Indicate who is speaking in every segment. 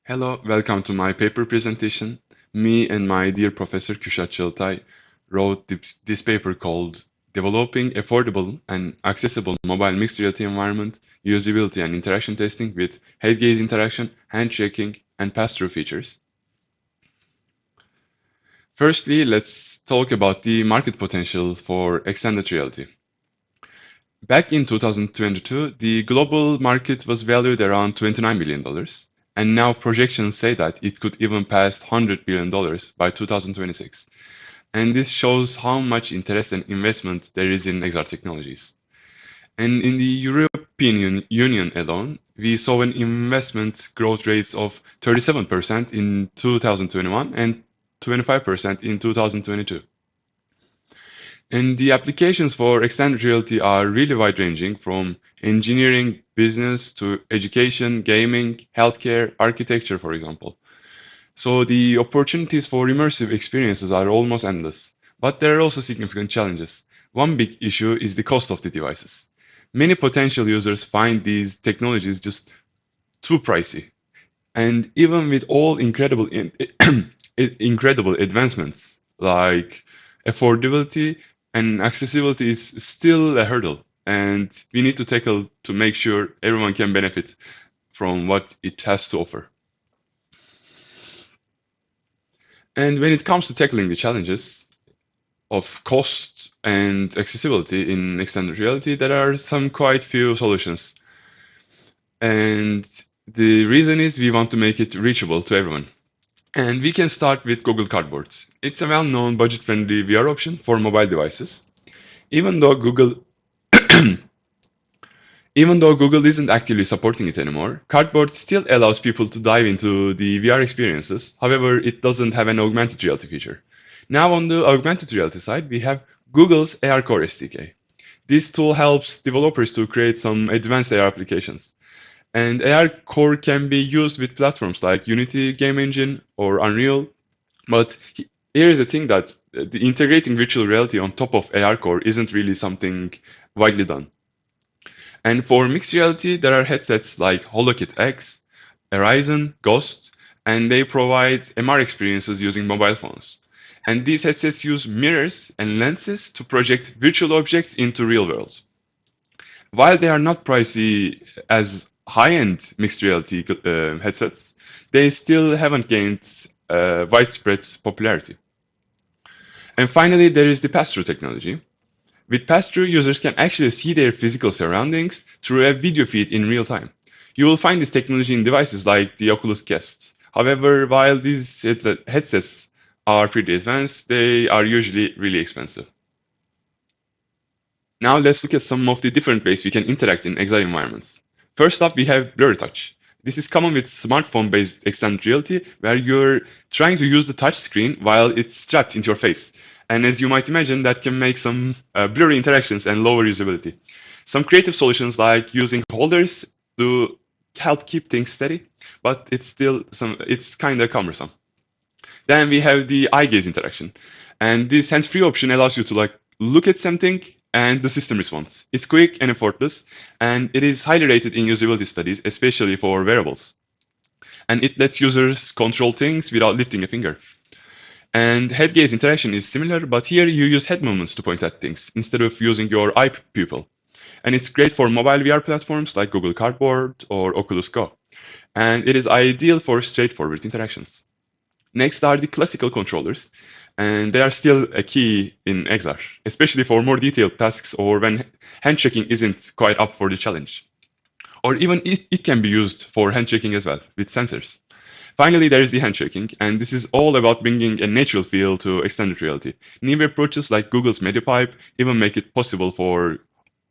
Speaker 1: Hello, welcome to my paper presentation. Me and my dear professor Kürşat Çağıltay wrote this paper called Developing Affordable and Accessible Mobile Mixed Reality Environment, Usability and Interaction Testing with Head-Gaze Interaction, Handshaking, and Pass-Through features. Firstly, let's talk about the market potential for extended reality. Back in 2022, the global market was valued around $29 billion, and now projections say that it could even pass $100 billion by 2026. And this shows how much interest and investment there is in XR technologies. And in the European Union alone, we saw an investment growth rates of 37% in 2021 and 25% in 2022. And the applications for extended reality are really wide-ranging, from engineering, business, to education, gaming, healthcare, architecture, for example. So the opportunities for immersive experiences are almost endless. But there are also significant challenges. One big issue is the cost of the devices. Many potential users find these technologies just too pricey. And even with all incredible advancements like affordability and accessibility is still a hurdle, and we need to tackle to make sure everyone can benefit from what it has to offer. And when it comes to tackling the challenges of cost and accessibility in extended reality, there are some quite few solutions. And the reason is we want to make it reachable to everyone. And we can start with Google Cardboard. It's a well-known budget-friendly VR option for mobile devices. Even though Google isn't actively supporting it anymore, Cardboard still allows people to dive into the VR experiences. However, it doesn't have an augmented reality feature. Now on the augmented reality side, we have Google's AR Core SDK. This tool helps developers to create some advanced AR applications. And AR Core can be used with platforms like Unity Game Engine or Unreal. But here is the thing that the integrating virtual reality on top of AR Core isn't really something widely done. And for mixed reality, there are headsets like HoloKit X, Horizon, Ghost, and they provide MR experiences using mobile phones. And these headsets use mirrors and lenses to project virtual objects into real worlds. While they are not pricey as high-end mixed reality headsets, they still haven't gained widespread popularity. And finally, there is the pass-through technology. With pass-through, users can actually see their physical surroundings through a video feed in real time. You will find this technology in devices like the Oculus Quest. However, while these headsets are pretty advanced, they are usually really expensive. Now let's look at some of the different ways we can interact in XR environments. First up, we have blurry touch. This is common with smartphone-based extended reality, where you're trying to use the touch screen while it's strapped into your face. And as you might imagine, that can make some blurry interactions and lower usability. Some creative solutions like using holders to help keep things steady, but it's kind of cumbersome. Then we have the eye gaze interaction. And this hands-free option allows you to look at something and the system responds. It's quick and effortless, and it is highly rated in usability studies, especially for wearables. And it lets users control things without lifting a finger. And head gaze interaction is similar, but here you use head movements to point at things instead of using your eye pupil. And it's great for mobile VR platforms like Google Cardboard or Oculus Go. And it is ideal for straightforward interactions. Next are the classical controllers, and they are still a key in XR, especially for more detailed tasks or when handshaking isn't quite up for the challenge. Or even it can be used for handshaking as well, with sensors. Finally, there is the handshaking, and this is all about bringing a natural feel to extended reality. New approaches like Google's MediaPipe even make it possible for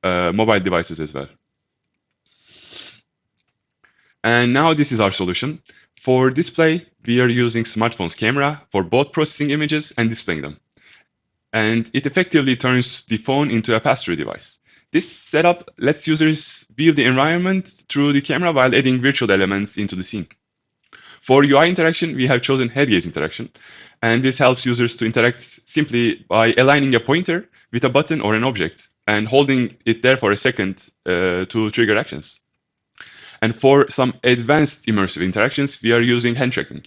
Speaker 1: mobile devices as well. And now this is our solution. For display, we are using smartphone's camera for both processing images and displaying them. And it effectively turns the phone into a pass-through device. This setup lets users view the environment through the camera while adding virtual elements into the scene. For UI interaction, we have chosen head gaze interaction, and this helps users to interact simply by aligning a pointer with a button or an object and holding it there for a second to trigger actions. And for some advanced immersive interactions, we are using hand tracking.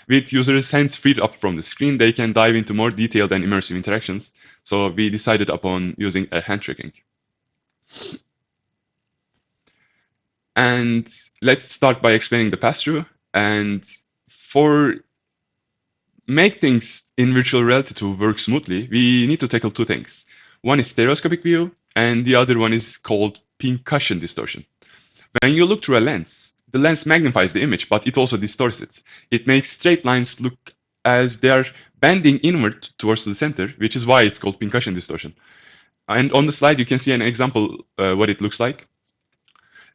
Speaker 1: With users' hands freed up from the screen, they can dive into more detailed and immersive interactions. So we decided upon using a hand tracking. And let's start by explaining the pass-through. And for make things in virtual reality to work smoothly, we need to tackle two things. One is stereoscopic view, and the other one is called pincushion distortion. When you look through a lens, the lens magnifies the image, but it also distorts it. It makes straight lines look as they are bending inward towards the center, which is why it's called pincushion distortion. And on the slide, you can see an example what it looks like.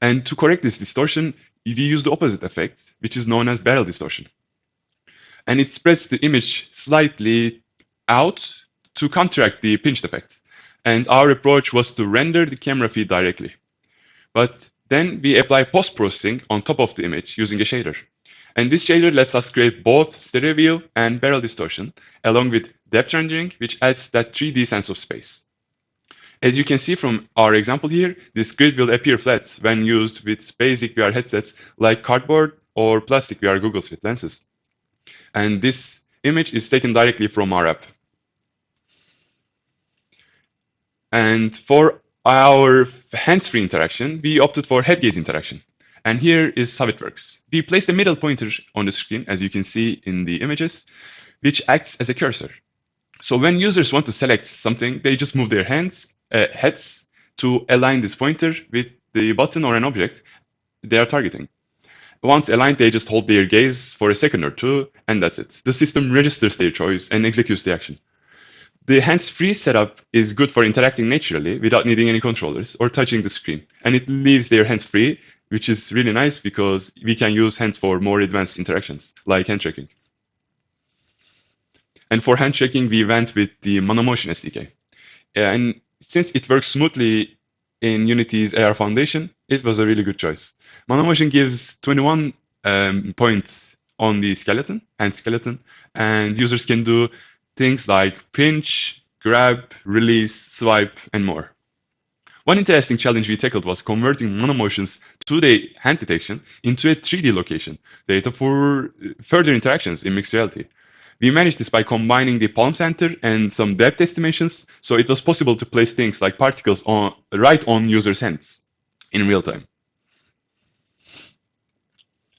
Speaker 1: And to correct this distortion, we use the opposite effect, which is known as barrel distortion. And it spreads the image slightly out to counteract the pinched effect. And our approach was to render the camera feed directly. But then we apply post-processing on top of the image using a shader. And this shader lets us create both stereo view and barrel distortion, along with depth rendering, which adds that 3D sense of space. As you can see from our example here, this grid will appear flat when used with basic VR headsets like cardboard or plastic VR goggles with lenses. And this image is taken directly from our app. And for our hands-free interaction, we opted for head-gaze interaction. And here is how it works. We place the middle pointer on the screen, as you can see in the images, which acts as a cursor. So when users want to select something, they just move their heads to align this pointer with the button or an object they are targeting. Once aligned, they just hold their gaze for a second or two, and that's it. The system registers their choice and executes the action. The hands-free setup is good for interacting naturally without needing any controllers or touching the screen. And it leaves their hands free, which is really nice because we can use hands for more advanced interactions, like hand tracking. And for hand tracking, we went with the Monomotion SDK. And since it works smoothly in Unity's AR Foundation, it was a really good choice. Monomotion gives 21 points on the hand skeleton, and users can do things like pinch, grab, release, swipe, and more. One interesting challenge we tackled was converting Monomotion's 2D hand detection into a 3D location data for further interactions in mixed reality. We managed this by combining the palm center and some depth estimations, so it was possible to place things like particles right on users' hands in real time.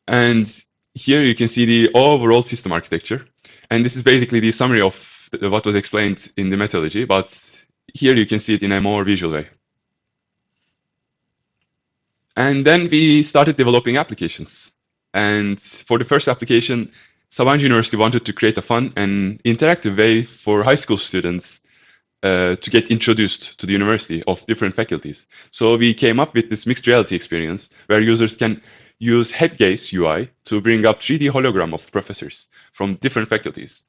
Speaker 1: And here you can see the overall system architecture. And this is basically the summary of what was explained in the methodology, but here you can see it in a more visual way. And then we started developing applications. And for the first application, Sabancı University wanted to create a fun and interactive way for high school students to get introduced to the university of different faculties. So we came up with this mixed reality experience where users can use head-gaze UI to bring up 3D hologram of professors from different faculties.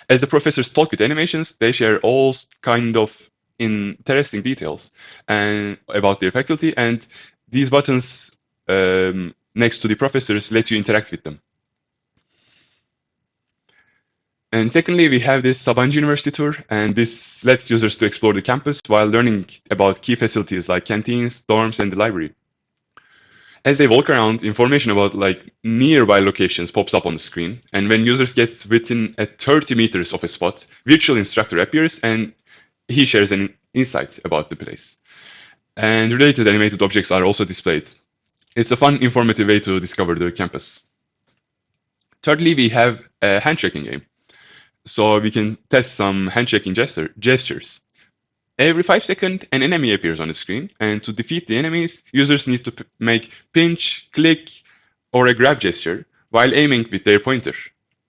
Speaker 1: As the professors talk with animations, they share all kind of interesting details about their faculty, and these buttons next to the professors let you interact with them. And secondly, we have this Sabancı University tour, and this lets users to explore the campus while learning about key facilities like canteens, dorms, and the library. As they walk around, information about nearby locations pops up on the screen, and when users get within 30 meters of a spot, virtual instructor appears and he shares an insight about the place. And related animated objects are also displayed. It's a fun, informative way to discover the campus. Thirdly, we have a hand tracking game. So we can test some hand tracking gestures. Every 5 seconds, an enemy appears on the screen, and to defeat the enemies, users need to make pinch, click, or a grab gesture while aiming with their pointer,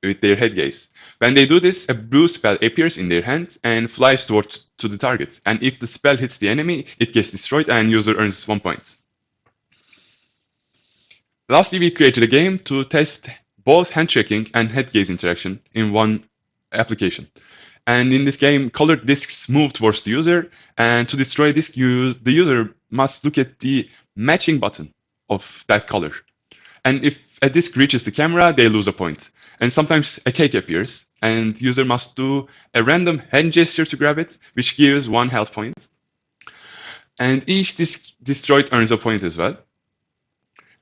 Speaker 1: with their head gaze. When they do this, a blue spell appears in their hand and flies towards to the target. And if the spell hits the enemy, it gets destroyed and user earns 1 point. Lastly, we created a game to test both hand tracking and head gaze interaction in one application. And in this game, colored discs move towards the user, and to destroy a disc, the user must look at the matching button of that color. And if a disc reaches the camera, they lose a point. And sometimes a cake appears, and user must do a random hand gesture to grab it, which gives 1 health point. And each disc destroyed earns a point as well.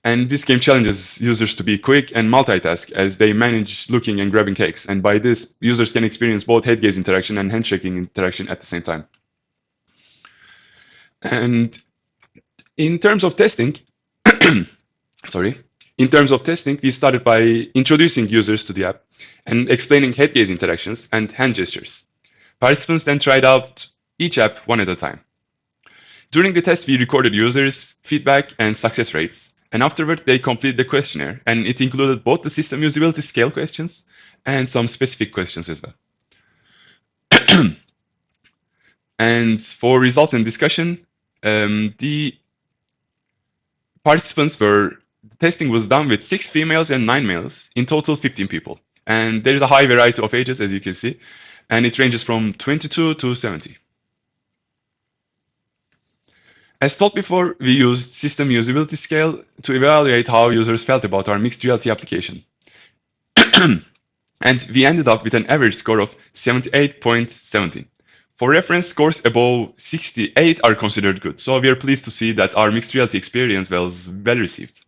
Speaker 1: And this game challenges users to be quick and multitask as they manage looking and grabbing cakes. And by this, users can experience both head gaze interaction and handshaking interaction at the same time. And in terms of testing, we started by introducing users to the app and explaining head gaze interactions and hand gestures. Participants then tried out each app one at a time. During the test, we recorded users' feedback and success rates, and afterward, they completed the questionnaire, and it included both the system usability scale questions and some specific questions as well. And for results and discussion, the testing was done with 6 females and 9 males, in total 15 people. And there's a high variety of ages, as you can see, and it ranges from 22 to 70. As told before, we used system usability scale to evaluate how users felt about our mixed reality application. And we ended up with an average score of 78.17. For reference, scores above 68 are considered good, so we are pleased to see that our mixed reality experience was well received.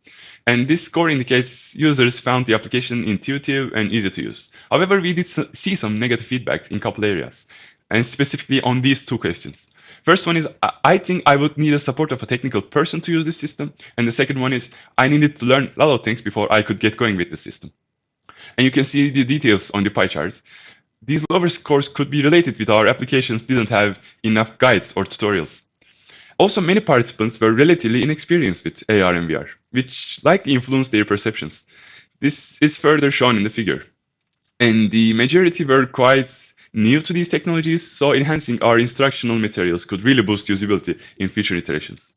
Speaker 1: And this score indicates users found the application intuitive and easy to use. However, we did see some negative feedback in a couple areas, and specifically on these 2 questions. First one is, I think I would need the support of a technical person to use this system. And the second one is, I needed to learn a lot of things before I could get going with the system. And you can see the details on the pie chart. These lower scores could be related with our applications didn't have enough guides or tutorials. Also, many participants were relatively inexperienced with AR and VR, which likely influenced their perceptions. This is further shown in the figure. And the majority were quite new to these technologies, so enhancing our instructional materials could really boost usability in future iterations.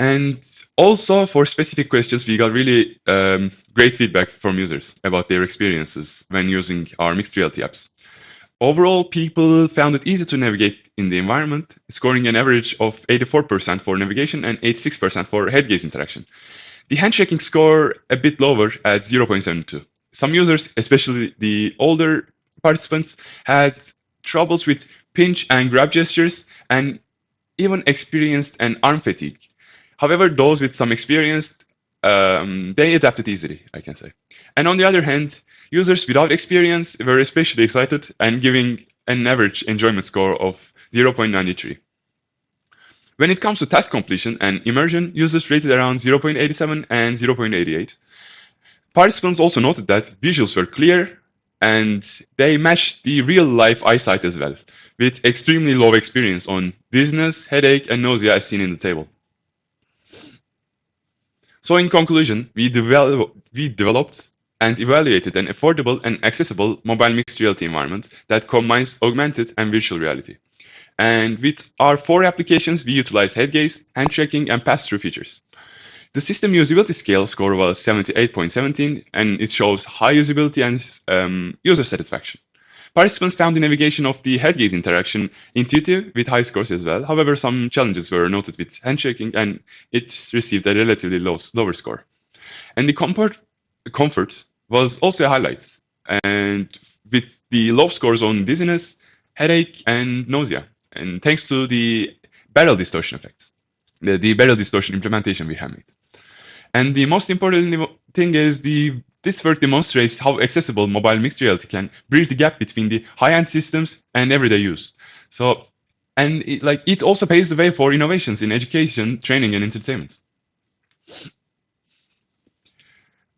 Speaker 1: And also for specific questions, we got really great feedback from users about their experiences when using our mixed reality apps. Overall, people found it easy to navigate in the environment, scoring an average of 84% for navigation and 86% for head gaze interaction. The handshaking score a bit lower at 0.72. Some users, especially the older participants, had troubles with pinch and grab gestures and even experienced an arm fatigue. However, those with some experience, they adapted easily, I can say. And on the other hand, users without experience were especially excited and giving an average enjoyment score of 0.93. When it comes to task completion and immersion, users rated around 0.87 and 0.88. Participants also noted that visuals were clear and they matched the real-life eyesight as well, with extremely low experience on dizziness, headache, and nausea as seen in the table. So in conclusion, we developed and evaluated an affordable and accessible mobile mixed reality environment that combines augmented and virtual reality. And with our 4 applications, we utilize head gaze, hand tracking, and pass-through features. The system usability scale score was 78.17, and it shows high usability and user satisfaction. Participants found the navigation of the head gaze interaction intuitive with high scores as well. However, some challenges were noted with handshaking, and it received a relatively lower score. And the comfort was also a highlight, and with the low scores on dizziness, headache, and nausea, and thanks to the barrel distortion effects, the barrel distortion implementation we have made. And the most important thing is this work demonstrates how accessible mobile mixed reality can bridge the gap between the high-end systems and everyday use. So, and it also paves the way for innovations in education, training, and entertainment.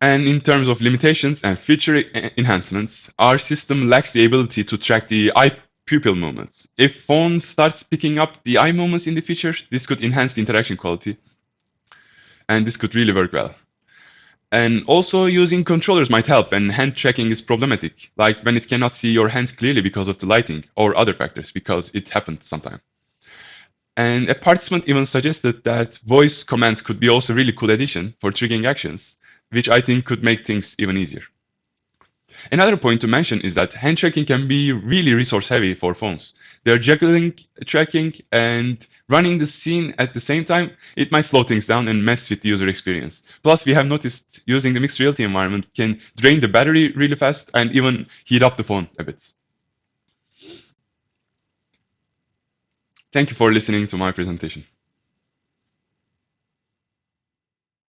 Speaker 1: And in terms of limitations and feature enhancements, our system lacks the ability to track the eye pupil movements. If phone starts picking up the eye movements in the feature, this could enhance the interaction quality. And this could really work well. And also using controllers might help, and hand tracking is problematic, like when it cannot see your hands clearly because of the lighting or other factors, because it happened sometime. And a participant even suggested that voice commands could be also a really cool addition for triggering actions, which I think could make things even easier. Another point to mention is that hand tracking can be really resource heavy for phones. They're juggling, tracking, and running the scene at the same time. It might slow things down and mess with the user experience. Plus, we have noticed using the mixed reality environment can drain the battery really fast and even heat up the phone a bit. Thank you for listening to my presentation.